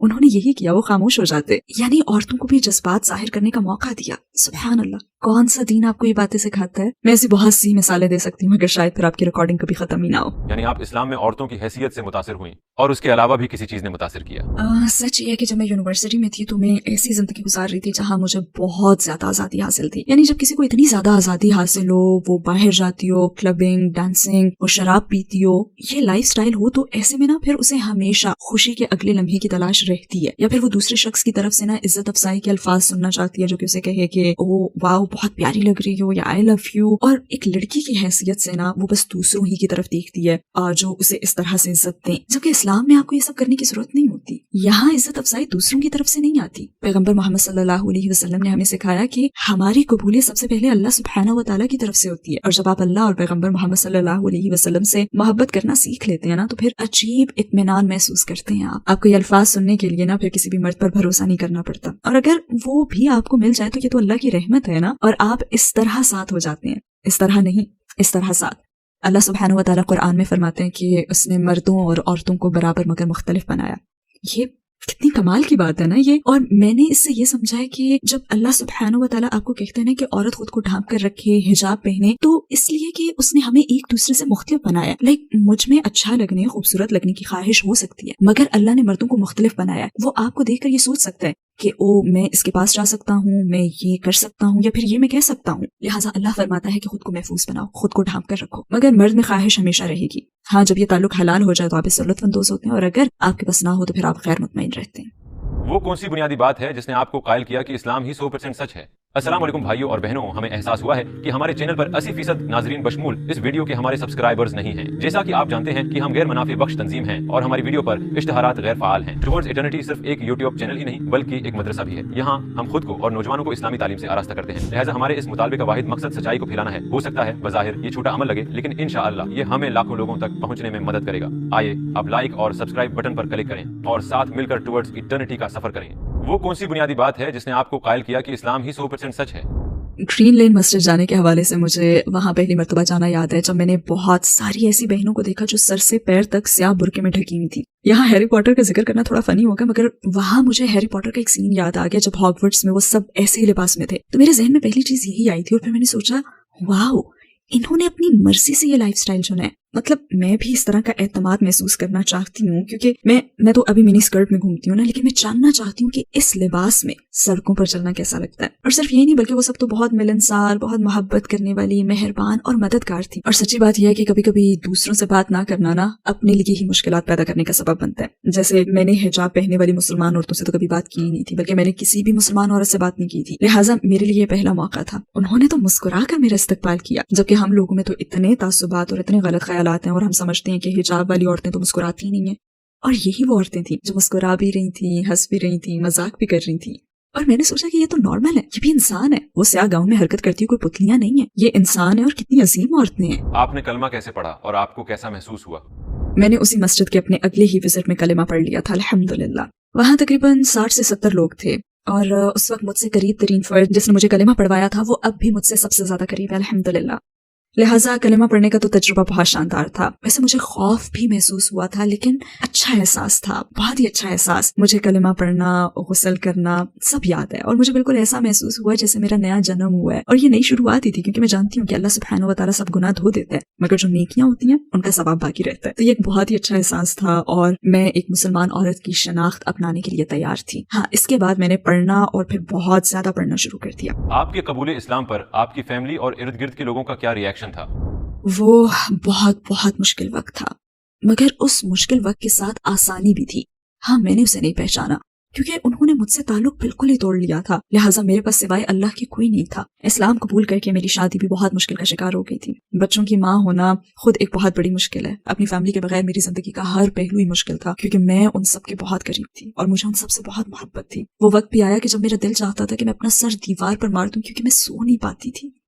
انہوں نے یہی کیا، وہ خاموش ہو جاتے، یعنی عورتوں کو بھی جذبات ظاہر کرنے کا موقع دیا. سبحان اللہ، کون سا دین آپ کو یہ باتیں سکھاتا ہے؟ میں ایسی بہت سی مثالیں دے سکتی ہوں، مگر شاید پھر آپ کی ریکارڈنگ کبھی ختم ہی نہ ہو. یعنی آپ اسلام میں عورتوں کی حیثیت سے متاثر ہوئیں اور اس کے علاوہ بھی کسی چیز نے متاثر کیا؟ سچ یہ ہے کہ جب میں یونیورسٹی میں تھی تو میں ایسی زندگی گزار رہی تھی جہاں مجھے بہت زیادہ آزادی حاصل تھی. یعنی جب کسی کو اتنی زیادہ آزادی حاصل ہو، وہ باہر جاتی ہو، کلبنگ، ڈانسنگ، وہ شراب پیتی ہو، یہ لائف سٹائل ہو، تو ایسے میں نا پھر اسے ہمیشہ خوشی کے اگلے لمحے کی تلاش رہتی ہے، یا پھر وہ دوسرے شخص کی طرف سے نا عزت افزائی کے الفاظ سننا چاہتی ہے جو کہ اسے کہے کہ او واو بہت پیاری لگ رہی ہو، یا آئی لو یو. اور ایک لڑکی کی حیثیت سے نا وہ بس دوسروں ہی کی طرف دیکھتی ہے اور جو اسے اس طرح سے عزت دیں، جبکہ اسلام میں آپ کو یہ سب کرنے کی ضرورت نہیں ہوتی. یہاں عزت افزائی دوسروں کی طرف سے نہیں آتی. پیغمبر محمد صلی اللہ علیہ وسلم نے ہمیں سکھایا کہ ہماری قبولیت سب سے پہلے اللہ سبحانہ و تعالیٰ کی طرف سے ہوتی ہے، اور جب آپ اللہ اور پیغمبر محمد صلی اللہ علیہ وسلم سے محبت کرنا سیکھ لیتے ہیں نا تو پھر عجیب اطمینان محسوس کرتے ہیں. آپ کو یہ الفاظ سننے کے لیے نا پھر کسی بھی مرد پر بھروسہ نہیں کرنا پڑتا، اور اگر وہ بھی آپ کو مل جائے تو یہ تو اللہ کی رحمت ہے نا، اور آپ اس طرح ساتھ ہو جاتے ہیں. اس طرح نہیں، اس طرح ساتھ. اللہ سبحانہ و تعالیٰ قرآن میں فرماتے ہیں کہ اس نے مردوں اور عورتوں کو برابر مگر مختلف بنایا. یہ کتنی کمال کی بات ہے نا یہ. اور میں نے اس سے یہ سمجھا ہے کہ جب اللہ سبحانہ و تعالیٰ آپ کو کہتے ہیں نا کہ عورت خود کو ڈھانپ کر رکھے، حجاب پہنے، تو اس لیے کہ اس نے ہمیں ایک دوسرے سے مختلف بنایا. مجھ میں اچھا لگنے، خوبصورت لگنے کی خواہش ہو سکتی ہے، مگر اللہ نے مردوں کو مختلف بنایا. وہ آپ کو دیکھ کر یہ سوچ سکتا ہے کہ او میں اس کے پاس جا سکتا ہوں، میں یہ کر سکتا ہوں، یا پھر یہ میں کہہ سکتا ہوں. لہٰذا اللہ فرماتا ہے کہ خود کو محفوظ بناؤ، خود کو ڈھانپ کر رکھو. مگر مرد میں خواہش ہمیشہ رہے گی. ہاں جب یہ تعلق حلال ہو جائے تو آپ اس سے لطف اندوز ہوتے ہیں، اور اگر آپ کے پاس نہ ہو تو پھر آپ غیر مطمئن رہتے ہیں. وہ کون سی بنیادی بات ہے جس نے آپ کو قائل کیا کہ اسلام ہی 100% سچ ہے؟ السلام علیکم بھائیوں اور بہنوں، ہمیں احساس ہوا ہے کہ ہمارے چینل پر 80% ناظرین بشمول اس ویڈیو کے ہمارے سبسکرائبرز نہیں ہیں. جیسا کہ آپ جانتے ہیں کہ ہم غیر منافع بخش تنظیم ہیں اور ہماری ویڈیو پر اشتہارات غیر فعال ہیں. ٹوورڈز ایٹرنیٹی صرف ایک یوٹیوب چینل ہی نہیں بلکہ ایک مدرسہ بھی ہے. یہاں ہم خود کو اور نوجوانوں کو اسلامی تعلیم سے آراستہ کرتے ہیں. لہٰذا ہمارے اس مطالبے کا واحد مقصد سچائی کو پھیلانا ہے. ہو سکتا ہے بظاہر یہ چھوٹا عمل لگے، لیکن انشاءاللہ یہ ہمیں لاکھوں لوگوں تک پہنچنے میں مدد کرے گا. آئیے اب لائک اور سبسکرائب بٹن پر کلک کریں اور ساتھ مل کر ٹوورڈز ایٹرنیٹی کا سفر کریں. وہ کون سی بنیادی بات ہے جس نے آپ کو قائل کیا کہ اسلام ہی 100% سچ ہے؟ گرین لین مسجد جانے کے حوالے سے مجھے وہاں پہلی مرتبہ جانا یاد ہے، جب میں نے بہت ساری ایسی بہنوں کو دیکھا جو سر سے پیر تک سیاہ برقعے میں ڈھکی ہوئی تھی. یہاں ہیری پوٹر کا ذکر کرنا تھوڑا فنی ہوگا، مگر وہاں مجھے ہیری پوٹر کا ایک سین یاد آ گیا جب ہاگورٹس میں وہ سب ایسے ہی لباس میں تھے. تو میرے ذہن میں پہلی چیز یہی آئی تھی، اور پھر میں نے سوچا واو، انہوں نے اپنی مرضی سے یہ لائف سٹائل چنا ہے. مطلب میں بھی اس طرح کا اعتماد محسوس کرنا چاہتی ہوں، کیونکہ میں تو ابھی منی سکرٹ میں گھومتی ہوں نا، لیکن میں جاننا چاہتی ہوں کہ اس لباس میں سڑکوں پر چلنا کیسا لگتا ہے. اور صرف یہی نہیں بلکہ وہ سب تو بہت ملنسار، بہت محبت کرنے والی، مہربان اور مددگار تھی. اور سچی بات یہ ہے کہ کبھی کبھی دوسروں سے بات نہ کرنا نا اپنے لیے ہی مشکلات پیدا کرنے کا سبب بنتا ہے. جیسے میں نے حجاب پہننے والی مسلمان عورتوں سے تو کبھی بات کی ہی نہیں تھی، بلکہ میں نے کسی بھی مسلمان عورت سے بات نہیں کی تھی. لہٰذا میرے لیے یہ پہلا موقع تھا. انہوں نے تو مسکرا کر میرا استقبال کیا، جبکہ ہم لوگوں میں تو اتنے تعصبات اور اتنے غلط خیالات ہیں، اور ہم سمجھتے ہیں کہ حجاب والی عورتیں تو مسکراتی ہی نہیں ہیں. اور یہی وہ عورتیں تھیں جو مسکرا بھی رہی تھیں، ہنس بھی رہی تھیں، مذاق بھی کر رہی تھیں. اور میں نے سوچا کہ یہ تو نارمل ہے، یہ بھی انسان ہے. وہ سیاہ گاؤن میں حرکت کرتی کوئی پتلیاں نہیں ہیں، یہ انسان ہے، اور کتنی عظیم عورتیں ہیں. آپ نے کلمہ کیسے پڑھا اور آپ کو کیسا محسوس ہوا؟ میں نے اسی مسجد کے اپنے اگلے ہی وزٹ میں کلمہ پڑھ لیا تھا الحمدللہ. وہاں تقریباً 60 سے 70 لوگ تھے، اور اس وقت مجھ سے قریب ترین فرد جس نے مجھے کلمہ پڑھوایا تھا وہ اب بھی مجھ سے سب سے زیادہ قریب ہے الحمدللہ. لہٰذا کلمہ پڑھنے کا تو تجربہ بہت شاندار تھا. ویسے مجھے خوف بھی محسوس ہوا تھا، لیکن اچھا احساس تھا، بہت ہی اچھا احساس. مجھے کلمہ پڑھنا، غسل کرنا سب یاد ہے، اور مجھے بالکل ایسا محسوس ہوا جیسے میرا نیا جنم ہوا ہے. اور یہ نئی شروعات ہی تھی، کیونکہ میں جانتی ہوں کہ اللہ سبحانہ و تعالیٰ سب گناہ دھو دیتا ہے، مگر جو نیکیاں ہوتی ہیں ان کا ثواب باقی رہتا ہے. تو یہ ایک بہت ہی اچھا احساس تھا، اور میں ایک مسلمان عورت کی شناخت اپنانے کے لیے تیار تھی. ہاں، اس کے بعد میں نے پڑھنا اور پھر بہت زیادہ پڑھنا شروع کر دیا. آپ کے قبول اسلام پر آپ کی فیملی اور ارد گرد کے لوگوں کا کیا ری ایکشن تھا؟ وہ بہت مشکل وقت تھا، مگر اس مشکل وقت کے ساتھ آسانی بھی تھی. ہاں، میں نے اسے نہیں پہچانا کیونکہ انہوں نے مجھ سے تعلق بالکل ہی توڑ لیا تھا. لہٰذا میرے پاس سوائے اللہ کی کوئی نہیں تھا. اسلام قبول کر کے میری شادی بھی بہت مشکل کا شکار ہو گئی تھی. بچوں کی ماں ہونا خود ایک بہت بڑی مشکل ہے. اپنی فیملی کے بغیر میری زندگی کا ہر پہلو ہی مشکل تھا، کیونکہ میں ان سب کے بہت قریب تھی اور مجھے ان سب سے بہت محبت تھی. وہ وقت بھی آیا کہ جب میرا دل چاہتا تھا کہ میں اپنا سر دیوار پر مار دوں، کیونکہ میں سو نہیں پاتی تھی.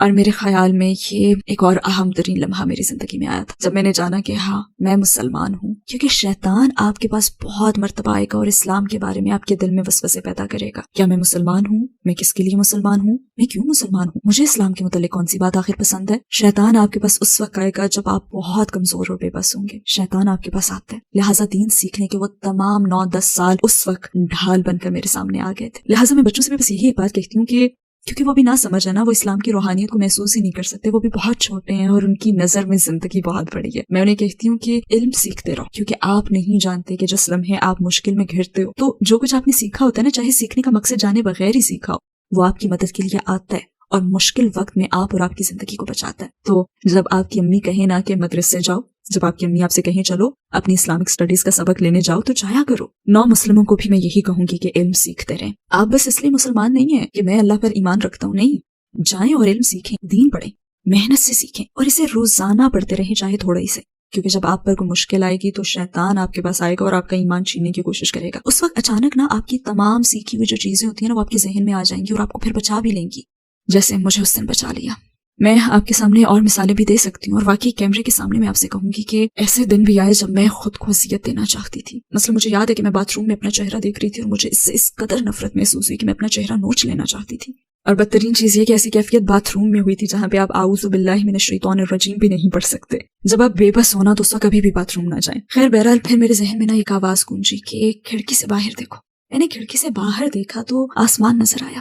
اور میرے خیال میں یہ ایک اور اہم ترین لمحہ میری زندگی میں آیا تھا جب میں نے جانا کہ ہاں میں مسلمان ہوں، کیونکہ شیطان آپ کے پاس بہت مرتبہ آئے گا اور اسلام کے بارے میں آپ کے دل میں وسوسے پیدا کرے گا. کیا میں مسلمان ہوں؟ میں کس کے لیے مسلمان ہوں؟ میں کیوں مسلمان ہوں؟ مجھے اسلام کے متعلق کون سی بات آخر پسند ہے؟ شیطان آپ کے پاس اس وقت آئے گا جب آپ بہت کمزور اور بے بس ہوں گے. شیطان آپ کے پاس آتا ہے، لہٰذا دین سیکھنے کے وہ تمام 9-10 سال اس وقت ڈھال بن کر میرے سامنے آ گئے تھے. لہٰذا میں بچوں سے بھی بس یہی ایک بات کہتی ہوں کہ کیونکہ وہ بھی نہ سمجھ ہے نا، وہ اسلام کی روحانیت کو محسوس ہی نہیں کر سکتے، وہ بھی بہت چھوٹے ہیں اور ان کی نظر میں زندگی بہت بڑی ہے. میں انہیں کہتی ہوں کہ علم سیکھتے رہو، کیونکہ آپ نہیں جانتے کہ جس لمحے آپ مشکل میں گھرتے ہو تو جو کچھ آپ نے سیکھا ہوتا ہے نا، چاہے سیکھنے کا مقصد جانے بغیر ہی سیکھا ہو، وہ آپ کی مدد کے لیے آتا ہے اور مشکل وقت میں آپ اور آپ کی زندگی کو بچاتا ہے. تو جب آپ کی امی کہیں نا کہ مدرسے جاؤ، جب آپ کی امی آپ سے کہیں چلو اپنی اسلامک اسٹڈیز کا سبق لینے جاؤ، تو جایا کرو. نو مسلموں کو بھی میں یہی کہوں گی کہ علم سیکھتے رہیں. آپ بس اس لیے مسلمان نہیں ہیں کہ میں اللہ پر ایمان رکھتا ہوں، نہیں، جائیں اور علم سیکھیں، دین پڑھیں، محنت سے سیکھیں اور اسے روزانہ پڑھتے رہیں، چاہے تھوڑا ہی سے. کیونکہ جب آپ پر کوئی مشکل آئے گی تو شیطان آپ کے پاس آئے گا اور آپ کا ایمان چھیننے کی کوشش کرے گا. اس وقت اچانک نا آپ کی تمام سیکھی ہوئی جو چیزیں ہوتی ہیں نا، وہ آپ کے ذہن میں آ جائیں گی اور آپ کو پھر بچا بھی لیں گی، جیسے مجھے اس دن بچا لیا. میں آپ کے سامنے اور مثالیں بھی دے سکتی ہوں، اور واقعی کیمرے کے سامنے میں آپ سے کہوں گی کہ ایسے دن بھی آئے جب میں خود کو اذیت دینا چاہتی تھی. مثلا مجھے یاد ہے کہ میں باتھ روم میں اپنا چہرہ دیکھ رہی تھی اور مجھے اس سے اس قدر نفرت محسوس ہوئی کہ میں اپنا چہرہ نوچ لینا چاہتی تھی. اور بدترین چیز یہ کہ ایسی کیفیت باتھ روم میں ہوئی تھی جہاں پہ آپ اعوذ باللہ من الشیطان الرجیم بھی نہیں پڑھ سکتے. جب آپ بے بس ہونا تو اس وقت کبھی بھی باتھ روم نہ جائیں. خیر بہرحال پھر میرے ذہن میں نا ایک آواز گونجی کہ کھڑکی سے باہر دیکھو. میں نے کھڑکی سے باہر دیکھا تو آسمان نظر آیا.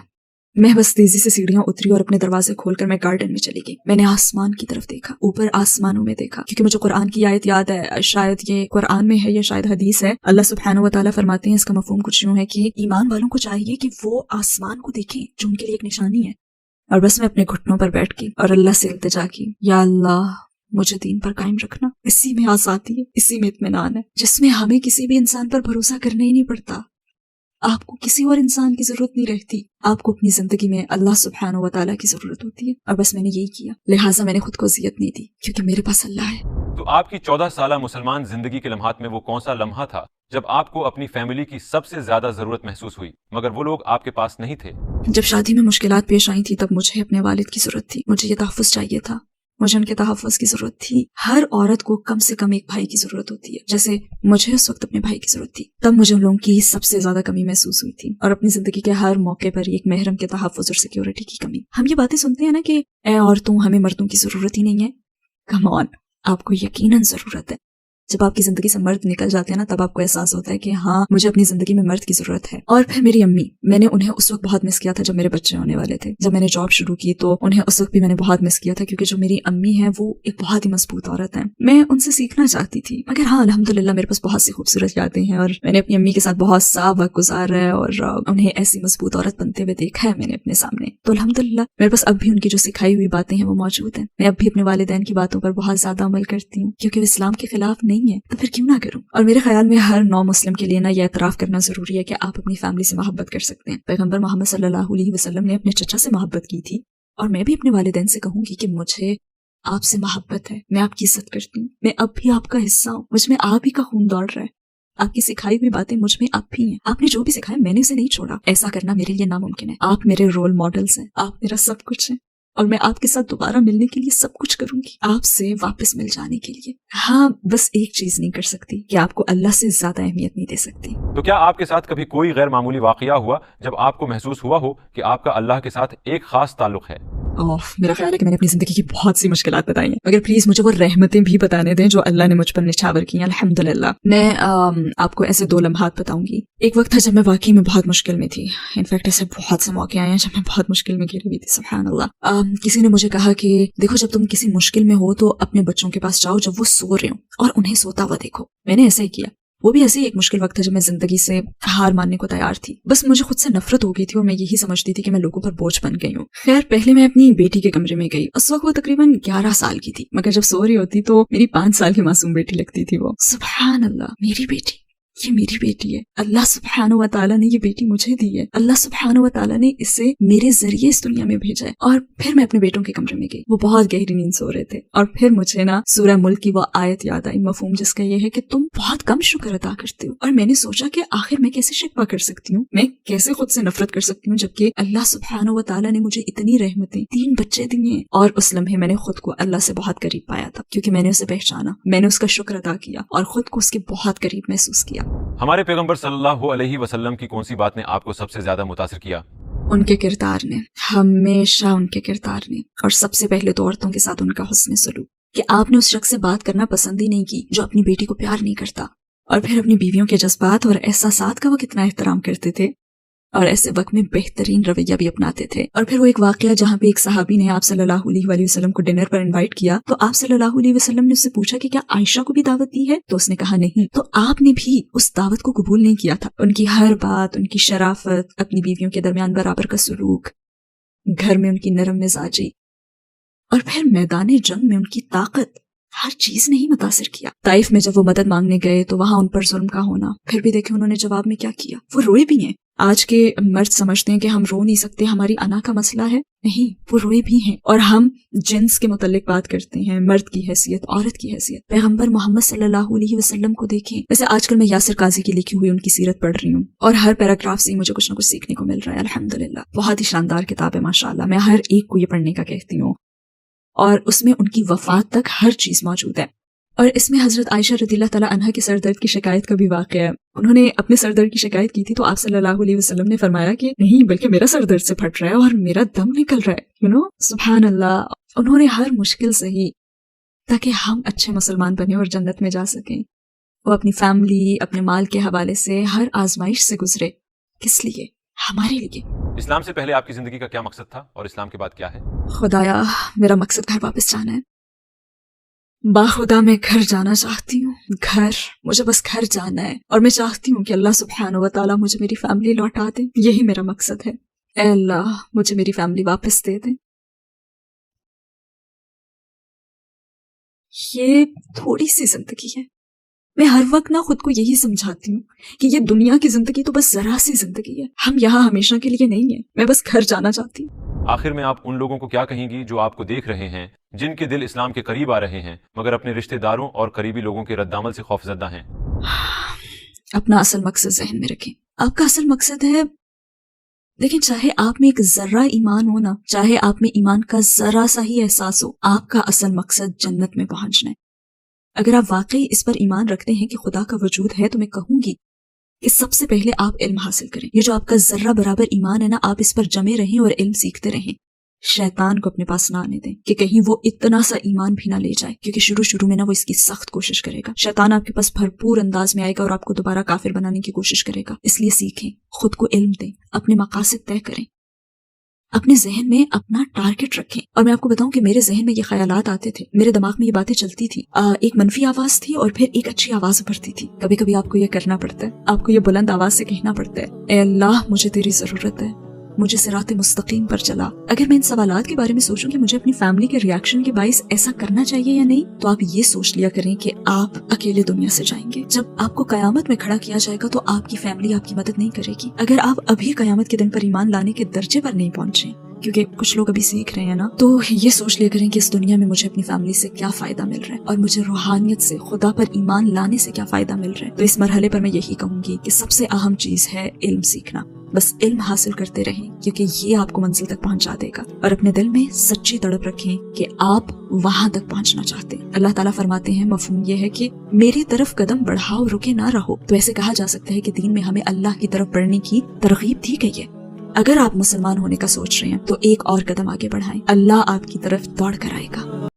میں بس تیزی سے سیڑھیاں اتری اور اپنے دروازے کھول کر میں گارڈن میں چلی گئی. میں نے آسمان کی طرف دیکھا، اوپر آسمانوں میں دیکھا، کیونکہ مجھے قرآن کی آیت یاد ہے، شاید یہ قرآن میں ہے یا شاید حدیث ہے. اللہ سبحانہ و تعالیٰ فرماتے ہیں، اس کا مفہوم کچھ یوں ہے کہ ایمان والوں کو چاہیے کہ وہ آسمان کو دیکھیں جو ان کے لیے ایک نشانی ہے. اور بس میں اپنے گھٹنوں پر بیٹھ گئی اور اللہ سے التجا کی، یا اللہ مجھے دین پر قائم رکھنا. اسی میں آزادی ہے، اسی میں اطمینان ہے، جس میں ہمیں کسی بھی انسان پر بھروسہ کرنا ہی نہیں پڑتا. آپ کو کسی اور انسان کی ضرورت نہیں رہتی، آپ کو اپنی زندگی میں اللہ سبحانہ و تعالیٰ کی ضرورت ہوتی ہے. اور بس میں نے یہی کیا، لہٰذا میں نے خود کو اذیت نہیں دی کیونکہ میرے پاس اللہ ہے. تو آپ کی 14 سالہ مسلمان زندگی کے لمحات میں وہ کون سا لمحہ تھا جب آپ کو اپنی فیملی کی سب سے زیادہ ضرورت محسوس ہوئی مگر وہ لوگ آپ کے پاس نہیں تھے؟ جب شادی میں مشکلات پیش آئی تھی تب مجھے اپنے والد کی ضرورت تھی. مجھے یہ تحفظ چاہیے تھا، مجھے ان کے تحفظ کی ضرورت تھی. ہر عورت کو کم سے کم ایک بھائی کی ضرورت ہوتی ہے، جیسے مجھے اس وقت اپنے بھائی کی ضرورت تھی. تب مجھے ان لوگوں کی سب سے زیادہ کمی محسوس ہوئی تھی، اور اپنی زندگی کے ہر موقع پر ایک محرم کے تحفظ اور سیکیورٹی کی کمی. ہم یہ باتیں سنتے ہیں نا کہ اے عورتوں ہمیں مردوں کی ضرورت ہی نہیں ہے. کم آن، آپ کو یقیناً ضرورت ہے. جب آپ کی زندگی سے مرد نکل جاتے ہیں نا، تب آپ کو احساس ہوتا ہے کہ ہاں مجھے اپنی زندگی میں مرد کی ضرورت ہے. اور پھر میری امی، میں نے انہیں اس وقت بہت مس کیا تھا جب میرے بچے ہونے والے تھے. جب میں نے جاب شروع کی تو انہیں اس وقت بھی میں نے بہت مس کیا تھا، کیونکہ جو میری امی ہیں وہ ایک بہت ہی مضبوط عورت ہیں. میں ان سے سیکھنا چاہتی تھی، مگر ہاں الحمدللہ میرے پاس بہت سی خوبصورت یادیں ہیں اور میں نے اپنی امی کے ساتھ بہت سا وقت گزارا ہے اور انہیں ایسی مضبوط عورت بنتے ہوئے دیکھا ہے میں نے اپنے سامنے. تو الحمدللہ میرے پاس اب بھی ان کی جو سکھائی ہوئی باتیں ہیں وہ موجود ہیں. میں اب بھی اپنے والدین کی باتوں پر بہت زیادہ عمل کرتی ہوں، کیونکہ وہ اسلام کے خلاف نہیں ہے تو پھر کیوں نہ کروں. اور میرے خیال میں ہر نو مسلم کے لیے نا یہ اعتراف کرنا ضروری ہے کہ آپ اپنی فیملی سے محبت کر سکتے ہیں. پیغمبر محمد صلی اللہ علیہ وسلم نے اپنے چچا سے محبت کی تھی، اور میں بھی اپنے والدین سے کہوں گی کہ مجھے آپ سے محبت ہے، میں آپ کی عزت کرتی ہوں، میں اب بھی آپ کا حصہ ہوں، مجھ میں آپ ہی کا خون دوڑ رہا ہے. آپ کی سکھائی ہوئی باتیں مجھ میں اب بھی ہیں. آپ نے جو بھی سکھایا میں نے اسے نہیں چھوڑا. ایسا کرنا میرے لیے ناممکن ہے. آپ میرے رول ماڈلز ہیں، آپ میرا سب کچھ ہیں، اور میں آپ کے ساتھ دوبارہ ملنے کے لیے سب کچھ کروں گی، آپ سے واپس مل جانے کے لیے. ہاں بس ایک چیز نہیں کر سکتی کہ آپ کو اللہ سے زیادہ اہمیت نہیں دے سکتی. تو کیا آپ کے ساتھ کبھی کوئی غیر معمولی واقعہ ہوا جب آپ کو محسوس ہوا ہو کہ آپ کا اللہ کے ساتھ ایک خاص تعلق ہے؟ میرا خیال ہے کہ میں نے اپنی زندگی کی بہت سی مشکلات بتائی ہیں، مگر پلیز مجھے وہ رحمتیں بھی بتانے دیں جو اللہ نے مجھ پر نچھاور کی ہیں. الحمدللہ. میں آپ کو ایسے 2 لمحات بتاؤں گی. ایک وقت تھا جب میں واقعی میں بہت مشکل میں تھی. انفیکٹ ایسے بہت سے موقع آئے ہیں جب میں بہت مشکل میں گھری ہوئی تھی. سبحان اللہ. کسی نے مجھے کہا کہ دیکھو جب تم کسی مشکل میں ہو تو اپنے بچوں کے پاس جاؤ جب وہ سو رہے ہوں اور انہیں سوتا ہوا دیکھو. میں نے ایسا ہی کیا. وہ بھی ایسے ہی ایک مشکل وقت تھا جب میں زندگی سے ہار ماننے کو تیار تھی. بس مجھے خود سے نفرت ہو گئی تھی اور میں یہی سمجھتی تھی کہ میں لوگوں پر بوجھ بن گئی ہوں. خیر پہلے میں اپنی بیٹی کے کمرے میں گئی. اس وقت وہ تقریباً 11 سال کی تھی، مگر جب سو رہی ہوتی تو میری 5 سال کی معصوم بیٹی لگتی تھی وہ. سبحان اللہ، میری بیٹی. یہ میری بیٹی ہے, اللہ سبحانہ و تعالیٰ نے یہ بیٹی مجھے دی ہے, اللہ سبحانہ و تعالیٰ نے اسے میرے ذریعے اس دنیا میں بھیجا ہے. اور پھر میں اپنے بیٹوں کے کمرے میں گئی, وہ بہت گہری نیند سو رہے تھے, اور پھر مجھے نا سورہ ملک کی وہ آیت یاد آئی, مفہوم جس کا یہ ہے کہ تم بہت کم شکر ادا کرتے ہو. اور میں نے سوچا کہ آخر میں کیسے شکوہ کر سکتی ہوں, میں کیسے خود سے نفرت کر سکتی ہوں, جبکہ اللہ سبحانہ و تعالیٰ نے مجھے اتنی رحمتیں, 3 بچے دیے. اور اس لمحے میں نے خود کو اللہ سے بہت قریب پایا تھا, کیونکہ میں نے اسے پہچانا, میں نے اس کا شکر ادا کیا اور خود کو اس کے بہت قریب محسوس کیا. ہمارے پیغمبر صلی اللہ علیہ وسلم کی کون سی بات نے آپ کو سب سے زیادہ متاثر کیا؟ ان کے کردار نے, ہمیشہ ان کے کردار نے, اور سب سے پہلے تو عورتوں کے ساتھ ان کا حسن سلوک, کہ آپ نے اس شخص سے بات کرنا پسند ہی نہیں کی جو اپنی بیٹی کو پیار نہیں کرتا. اور پھر اپنی بیویوں کے جذبات اور احساسات کا وہ کتنا احترام کرتے تھے, اور ایسے وقت میں بہترین رویہ بھی اپناتے تھے. اور پھر وہ ایک واقعہ جہاں پہ ایک صحابی نے آپ صلی اللہ علیہ وآلہ وسلم کو ڈنر پر انوائٹ کیا, تو آپ صلی اللہ علیہ وسلم نے اس سے پوچھا کہ کیا عائشہ کو بھی دعوت دی ہے, تو اس نے کہا نہیں. تو آپ نے بھی اس دعوت کو قبول نہیں کیا تھا. ان کی ہر بات, ان کی شرافت, اپنی بیویوں کے درمیان برابر کا سلوک, گھر میں ان کی نرم مزاجی, اور پھر میدان جنگ میں ان کی طاقت, ہر چیز نہیں متاثر کیا. طائف میں جب وہ مدد مانگنے گئے تو وہاں ان پر ظلم کا ہونا, پھر بھی دیکھیں انہوں نے جواب میں کیا کیا, وہ روئے بھی ہیں. آج کے مرد سمجھتے ہیں کہ ہم رو نہیں سکتے, ہماری انا کا مسئلہ ہے. نہیں, وہ روئے بھی ہیں. اور ہم جنس کے متعلق بات کرتے ہیں, مرد کی حیثیت, عورت کی حیثیت. پیغمبر محمد صلی اللہ علیہ وسلم کو دیکھیں. ویسے آج کل میں یاسر قاضی کی لکھی ہوئی ان کی سیرت پڑھ رہی ہوں, اور ہر پیراگراف سے مجھے کچھ نہ کچھ سیکھنے کو مل رہا ہے. الحمدللہ, بہت ہی شاندار کتاب ہے ماشاءاللہ. میں ہر ایک کو یہ پڑھنے کا کہتی ہوں, اور اس میں ان کی وفات تک ہر چیز موجود ہے. اور اس میں حضرت عائشہ رضی اللہ تعالیٰ عنہا کے سر درد کی شکایت کا بھی واقعہ ہے. انہوں نے اپنے سر درد کی شکایت کی تھی, تو آپ صلی اللہ علیہ وسلم نے فرمایا کہ نہیں, بلکہ میرا سر درد سے پھٹ رہا ہے اور میرا دم نکل رہا ہے. سبحان اللہ. انہوں نے ہر مشکل سہی تاکہ ہم اچھے مسلمان بنے اور جنت میں جا سکیں. وہ اپنی فیملی, اپنے مال کے حوالے سے ہر آزمائش سے گزرے. کس لیے؟ ہمارے لیے. اسلام سے پہلے آپ کی زندگی کا کیا مقصد تھا اور اسلام کے بعد کیا ہے؟ خدایا, میرا مقصد گھر واپس جانا ہے. باخدا میں گھر جانا چاہتی ہوں. گھر, مجھے بس گھر جانا ہے, اور میں چاہتی ہوں کہ اللہ سبحانہ و تعالیٰ مجھے میری فیملی لوٹا دے. یہی میرا مقصد ہے. اے اللہ, مجھے میری فیملی واپس دے دے. یہ تھوڑی سی زندگی ہے. میں ہر وقت نہ خود کو یہی سمجھاتی ہوں کہ یہ دنیا کی زندگی تو بس ذرا سی زندگی ہے, ہم یہاں ہمیشہ کے لیے نہیں ہیں. میں بس گھر جانا چاہتی ہوں. آخر میں آپ ان لوگوں کو کیا کہیں گی جو آپ کو دیکھ رہے ہیں, جن کے دل اسلام کے قریب آ رہے ہیں مگر اپنے رشتہ داروں اور قریبی لوگوں کے رد عمل سے خوفزدہ ہیں؟ اپنا اصل مقصد ذہن میں رکھیں. آپ کا اصل مقصد ہے, لیکن چاہے آپ میں ایک ذرہ ایمان ہو نا, چاہے آپ میں ایمان کا ذرا سا ہی احساس ہو, آپ کا اصل مقصد جنت میں پہنچنا ہے. اگر آپ واقعی اس پر ایمان رکھتے ہیں کہ خدا کا وجود ہے, تو میں کہوں گی کہ سب سے پہلے آپ علم حاصل کریں. یہ جو آپ کا ذرہ برابر ایمان ہے نا, آپ اس پر جمے رہیں اور علم سیکھتے رہیں. شیطان کو اپنے پاس نہ آنے دیں کہ کہیں وہ اتنا سا ایمان بھی نہ لے جائے, کیونکہ شروع میں نا وہ اس کی سخت کوشش کرے گا. شیطان آپ کے پاس بھرپور انداز میں آئے گا اور آپ کو دوبارہ کافر بنانے کی کوشش کرے گا. اس لیے سیکھیں, خود کو علم دیں, اپنے مقاصد طے کریں, اپنے ذہن میں اپنا ٹارگٹ رکھیں. اور میں آپ کو بتاؤں کہ میرے ذہن میں یہ خیالات آتے تھے, میرے دماغ میں یہ باتیں چلتی تھی. ایک منفی آواز تھی اور پھر ایک اچھی آواز ابھرتی تھی. کبھی کبھی آپ کو یہ کرنا پڑتا ہے, آپ کو یہ بلند آواز سے کہنا پڑتا ہے, اے اللہ مجھے تیری ضرورت ہے, مجھے صراط مستقیم پر چلا. اگر میں ان سوالات کے بارے میں سوچوں کہ مجھے اپنی فیملی کے ریاکشن کے باعث ایسا کرنا چاہیے یا نہیں, تو آپ یہ سوچ لیا کریں کہ آپ اکیلے دنیا سے جائیں گے. جب آپ کو قیامت میں کھڑا کیا جائے گا تو آپ کی فیملی آپ کی مدد نہیں کرے گی. اگر آپ ابھی قیامت کے دن پر ایمان لانے کے درجے پر نہیں پہنچے, کیونکہ کچھ لوگ ابھی سیکھ رہے ہیں نا, تو یہ سوچ لیا کریں کہ اس دنیا میں مجھے اپنی فیملی سے کیا فائدہ مل رہا ہے اور مجھے روحانیت سے, خدا پر ایمان لانے سے کیا فائدہ مل رہا ہے. تو اس مرحلے پر میں یہی کہوں گی کہ سب سے اہم چیز ہے علم سیکھنا. بس علم حاصل کرتے رہیں, کیونکہ یہ آپ کو منزل تک پہنچا دے گا. اور اپنے دل میں سچی تڑپ رکھیں کہ آپ وہاں تک پہنچنا چاہتے ہیں. اللہ تعالیٰ فرماتے ہیں, مفہوم یہ ہے کہ میری طرف قدم بڑھاؤ, رکے نہ رہو. تو ایسے کہا جا سکتا ہے کہ دین میں ہمیں اللہ کی طرف بڑھنے کی ترغیب دی گئی ہے. اگر آپ مسلمان ہونے کا سوچ رہے ہیں تو ایک اور قدم آگے بڑھائیں, اللہ آپ کی طرف دوڑ کر آئے گا.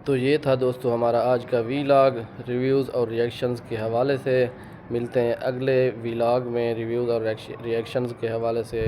تو یہ تھا دوستو ہمارا آج کا ویلاگ ریویوز اور ریئیکشنز کے حوالے سے. ملتے ہیں اگلے ویلاگ میں ریویوز اور ریئیکشنز کے حوالے سے.